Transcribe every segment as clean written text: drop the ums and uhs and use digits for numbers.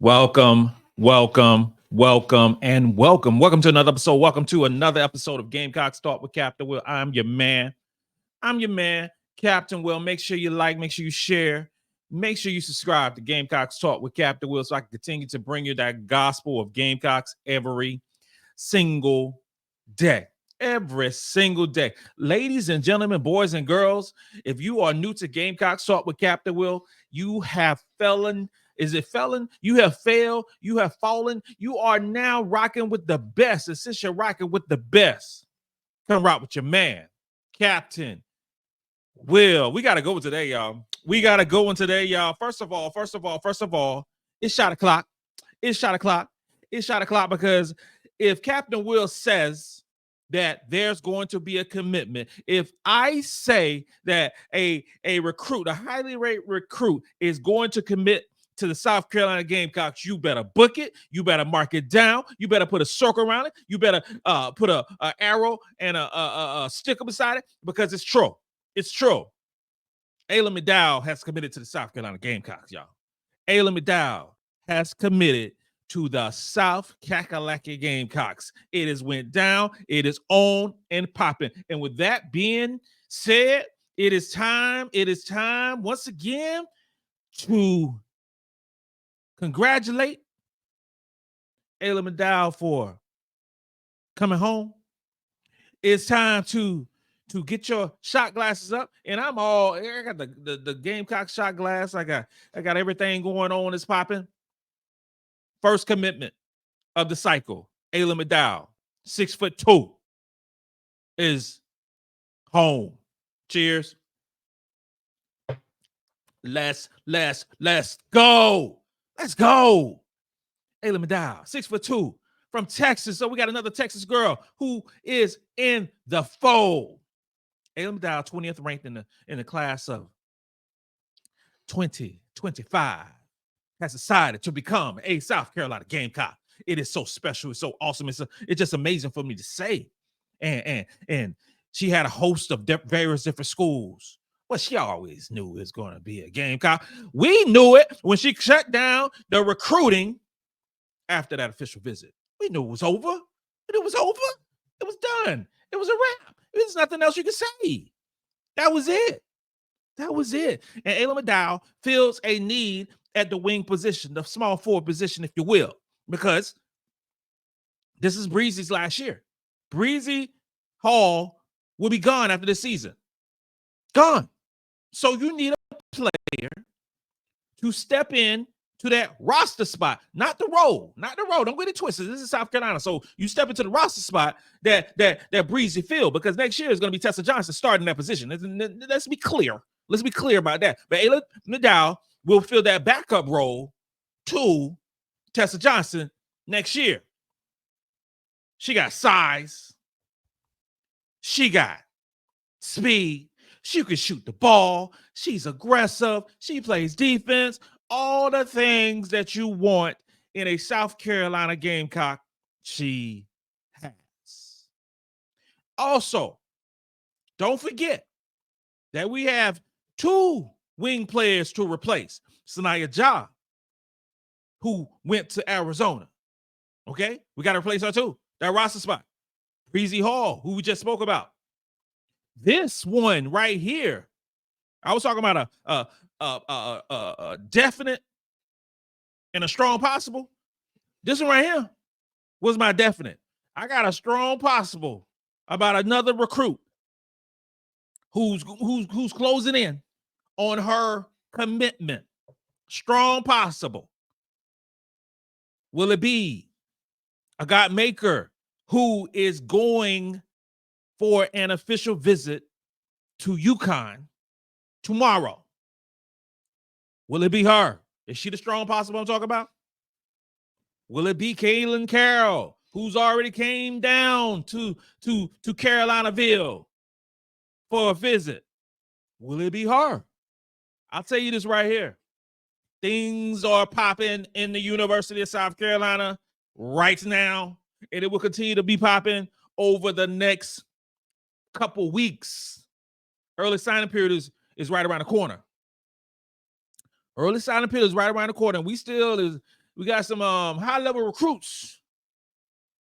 Welcome, welcome, welcome, and welcome. Welcome to another episode. Welcome to another episode of Gamecocks Talk with Captain Will. I'm your man, Captain Will. Make sure you like, make sure you share, make sure you subscribe to Gamecocks Talk with Captain Will so I can continue to bring you that gospel of Gamecocks every single day. Every single day. Ladies and gentlemen, boys and girls, if you are new to Gamecocks Talk with Captain Will, you have felon. Is it felon? You have failed. You have fallen. You are now rocking with the best. And since you're rocking with the best, come rock with your man, Captain Will. We got to go today, y'all. We got to go in today, y'all. First of all, it's shot o'clock. It's shot o'clock. It's shot o'clock because if Captain Will says that there's going to be a commitment, if I say that a recruit, a highly rated recruit is going to commit to the South Carolina Gamecocks, you better book it. You better mark it down. You better put a circle around it. You better put a arrow and a sticker beside it because it's true. It's true. Ayla McDowell has committed to the South Carolina Gamecocks, y'all. Ayla McDowell has committed to the South Carolina Gamecocks. It has went down. It is on and popping. And with that being said, it is time once again to congratulate Ayla McDowell for coming home. It's time to get your shot glasses up. And I got the Gamecock shot glass. I got everything going on. It's popping. First commitment of the cycle. Ayla McDowell, 6'2", is home. Cheers. Let's go. Let's go. Ayla McDowell, 6'2", from Texas. So we got another Texas girl who is in the fold. Ayla McDowell, 20th ranked in the class of 2025, has decided to become a South Carolina Gamecock. It is so special. It's so awesome. It's just amazing for me to say. And she had a host of various different schools. Well, she always knew it was going to be a Gamecock. We knew it when she shut down the recruiting after that official visit. We knew it was over. It was over. It was done. It was a wrap. There's nothing else you could say. That was it. That was it. And Ayla McDowell feels a need at the wing position, the small forward position, if you will, because this is Breezy's last year. Bree Hall will be gone after this season. Gone. So you need a player to step in to that roster spot, not the role. Don't get it twisted. This is South Carolina. So you step into the roster spot that Breezy filled, because next year is going to be Tessa Johnson starting that position. Let's be clear. Let's be clear about that. But Ayla McDowell will fill that backup role to Tessa Johnson next year. She got size. She got speed. She can shoot the ball. She's aggressive. She plays defense. All the things that you want in a South Carolina Gamecock, she has. Also, don't forget that we have two wing players to replace. Sania Feagin, who went to Arizona. Okay? We got to replace her too. That roster spot. Bree Hall, who we just spoke about. This one right here, I was talking about a definite and a strong possible. This one right here was my definite. I got a strong possible about another recruit who's closing in on her commitment. Strong possible. Will it be a God Maker who is going for an official visit to UConn tomorrow? Will it be her? Is she the strong possible I'm talking about? Will it be Kaylin Carroll, who's already came down to Carolinaville for a visit? Will it be her? I'll tell you this right here. Things are popping in the University of South Carolina right now, and it will continue to be popping over the next couple weeks. Early signing period is right around the corner. And we still We got some high-level recruits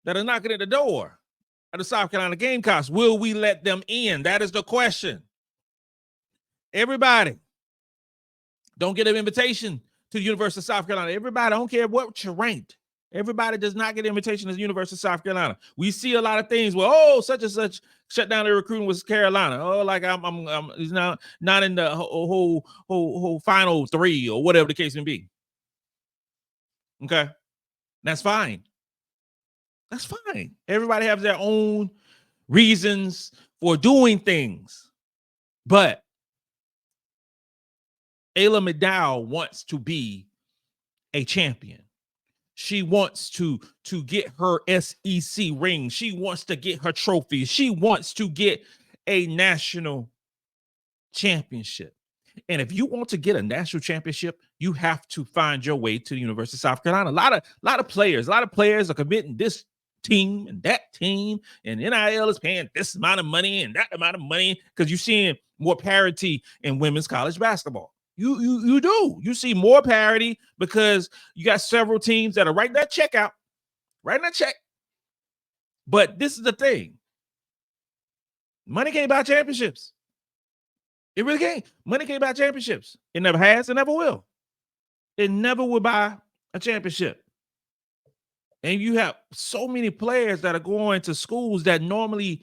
that are knocking at the door of the South Carolina Gamecocks. Will we let them in? That is the question. Everybody don't get an invitation to the University of South Carolina. Everybody, I don't care what you're ranked. Everybody does not get an invitation to the University of South Carolina. We see a lot of things where, oh, such and such shut down their recruiting with Carolina. Oh, like I'm he's not in the whole final three or whatever the case may be. Okay, that's fine. That's fine. Everybody has their own reasons for doing things, but Ayla McDowell wants to be a champion. She wants to get her SEC ring. She wants to get her trophy. She wants to get a national championship. And if you want to get a national championship, you have to find your way to the University of South Carolina. A lot of players are committing this team and that team, and NIL is paying this amount of money and that amount of money because you're seeing more parity in women's college basketball. You do. You see more parity because you got several teams that are writing that check. But this is the thing. Money can't buy championships. It really can't. Money can't buy championships. It never has. It never will. It never will buy a championship. And you have so many players that are going to schools that normally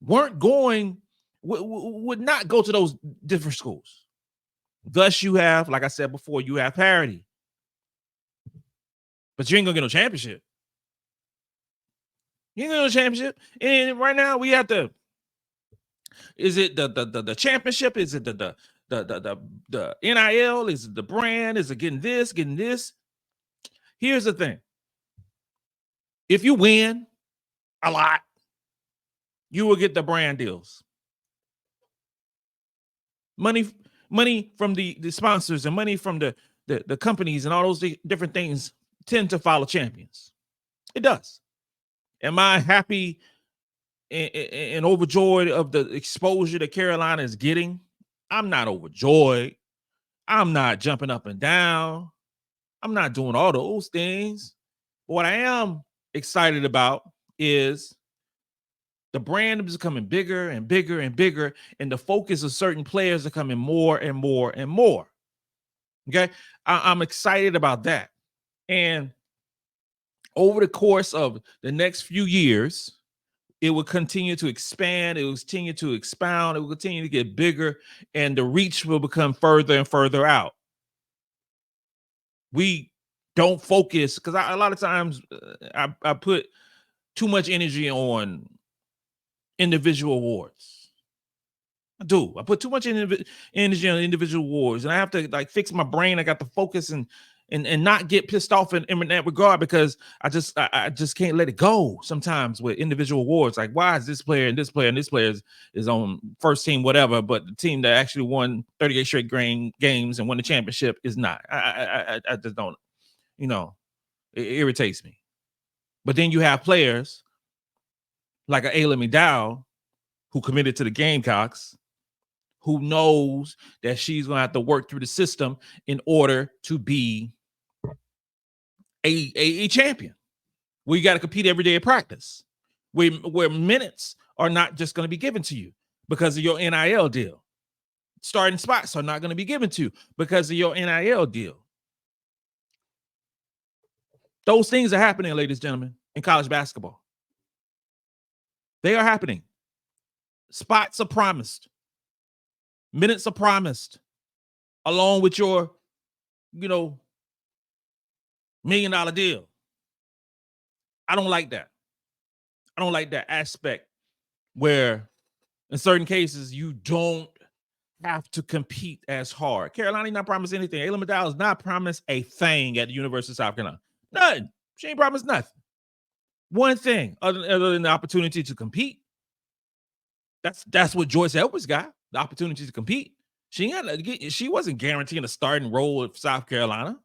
weren't going, would not go to those different schools. Thus, you have, like I said before, you have parity. But you ain't gonna get no championship. You ain't gonna get no championship. And right now we have to. Is it the championship? Is it the NIL? Is it the brand? Is it getting this, getting this? Here's the thing. If you win a lot, you will get the brand deals. Money from the sponsors and money from the companies and all those different things tend to follow champions. It does. Am I happy and overjoyed of the exposure that Carolina is getting? I'm not overjoyed. I'm not jumping up and down. I'm not doing all those things. But what I am excited about is the brand is becoming bigger and bigger and bigger, and the focus of certain players are coming more and more and more. Okay, I'm excited about that. And over the course of the next few years, it will continue to expand. It will continue to expound. It will continue to get bigger, and the reach will become further and further out. We don't focus because a lot of times I put too much energy on individual awards. I do. I put too much energy on individual awards, and I have to like fix my brain. I got to focus and not get pissed off in that regard because I just can't let it go sometimes with individual awards. Like, why is this player and this player and this player is on first team, whatever, but the team that actually won 38 straight games and won the championship is not. I just don't, it irritates me. But then you have players like an Ayla McDowell who committed to the Gamecocks, who knows that she's going to have to work through the system in order to be a champion. We got to compete every day at practice, where minutes are not just going to be given to you because of your NIL deal. Starting spots are not going to be given to you because of your NIL deal. Those things are happening, ladies and gentlemen, in college basketball. They are happening. Spots are promised. Minutes are promised, along with your, $1 million deal. I don't like that. I don't like that aspect where in certain cases you don't have to compete as hard. Carolina not promised anything. Ayla McDowell has not promised a thing at the University of South Carolina. Nothing. She ain't promised nothing. One thing other than the opportunity to compete. That's what Joyce Edwards got. The opportunity to compete. She wasn't guaranteeing a starting role at South Carolina.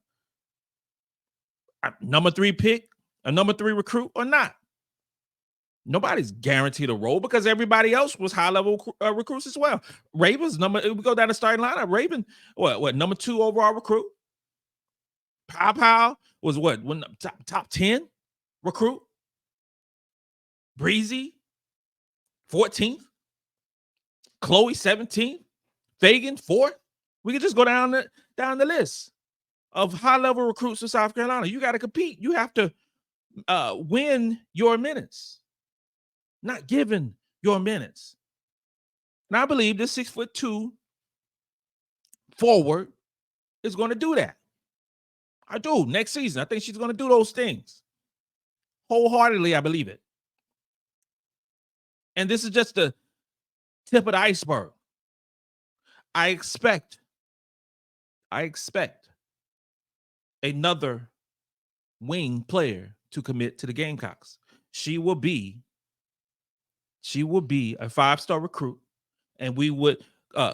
A number 3 pick, a number 3 recruit or not. Nobody's guaranteed a role because everybody else was high-level recruits as well. Raven's we go down the starting lineup. Raven, what number 2 overall recruit? Pow was what? One top 10 recruit. Breezy, 14th. Chloe, 17th. Feagin, 4th. We can just go down the list of high-level recruits to South Carolina. You got to compete. You have to win your minutes, not given your minutes. And I believe this 6'2" forward is going to do that. I do. Next season, I think she's going to do those things. Wholeheartedly, I believe it. And this is just the tip of the iceberg. I expect another wing player to commit to the Gamecocks. She will be a 5-star recruit, and we would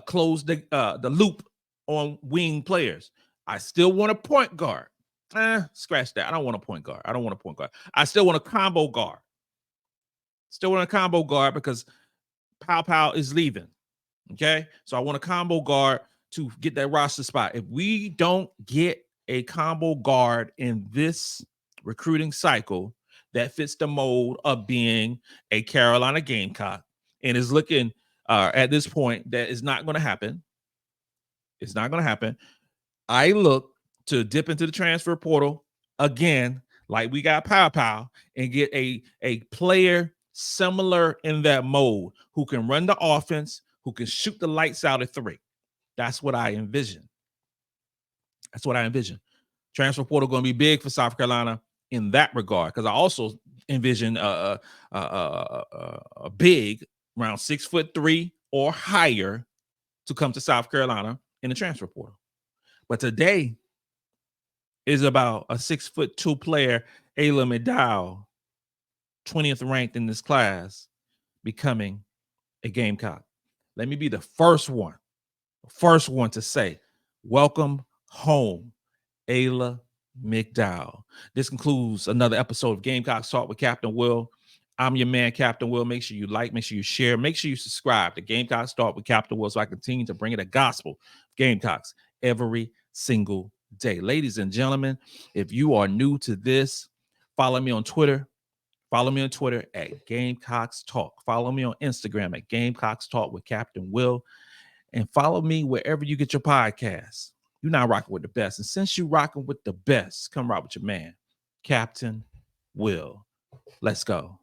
close the loop on wing players. I still want a point guard. Scratch that. I don't want a point guard. I still want a combo guard. Because Pow is leaving. Okay. So I want a combo guard to get that roster spot. If we don't get a combo guard in this recruiting cycle that fits the mold of being a Carolina Gamecock, and is looking at this point that is not going to happen. It's not going to happen. I look to dip into the transfer portal again, like we got Pow, and get a player similar in that mold who can run the offense, who can shoot the lights out at 3. That's what I envision. Transfer portal going to be big for South Carolina in that regard, because I also envision a big around 6'3" or higher to come to South Carolina in the transfer portal. But today is about a 6'2" player, Ayla McDowell, 20th ranked in this class, becoming a Gamecock. Let me be the first one to say, welcome home, Ayla McDowell. This concludes another episode of Gamecocks Talk with Captain Will. I'm your man, Captain Will. Make sure you like, make sure you share, make sure you subscribe to Gamecocks Talk with Captain Will so I continue to bring you the gospel of Gamecocks every single day. Ladies and gentlemen, if you are new to this, follow me on Twitter. Follow me on Twitter at Gamecocks Talk. Follow me on Instagram at Gamecocks Talk with Captain Will. And follow me wherever you get your podcasts. You're not rocking with the best. And since you're rocking with the best, come rock with your man, Captain Will. Let's go.